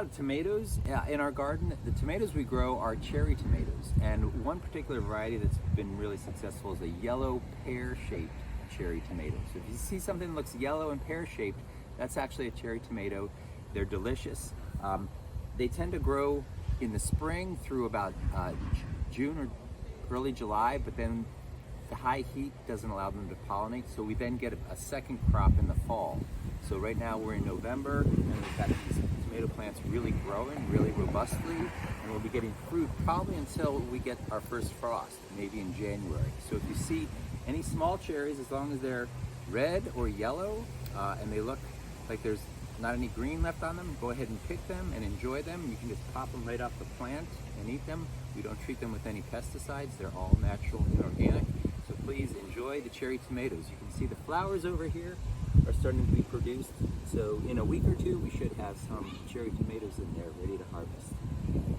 about tomatoes in our garden, the tomatoes we grow are cherry tomatoes, and one particular variety that's been really successful is a yellow pear-shaped cherry tomato. So if you see something that looks yellow and pear-shaped, that's actually a cherry tomato. They're delicious. They tend to grow in the spring through about June or early July, but then the high heat doesn't allow them to pollinate, so we then get a second crop in the fall. So right now we're in November, and we've got these tomato plants really growing really robustly, and we'll be getting fruit probably until we get our first frost, maybe in January. So if you see any small cherries, as long as they're red or yellow, and they look like there's not any green left on them, go ahead and pick them and enjoy them. You can just pop them right off the plant and eat them. We don't treat them with any pesticides. They're all natural and organic. So please enjoy the cherry tomatoes. You can see the flowers over here are starting to be produced. So in a week or two, we should have some cherry tomatoes in there ready to harvest.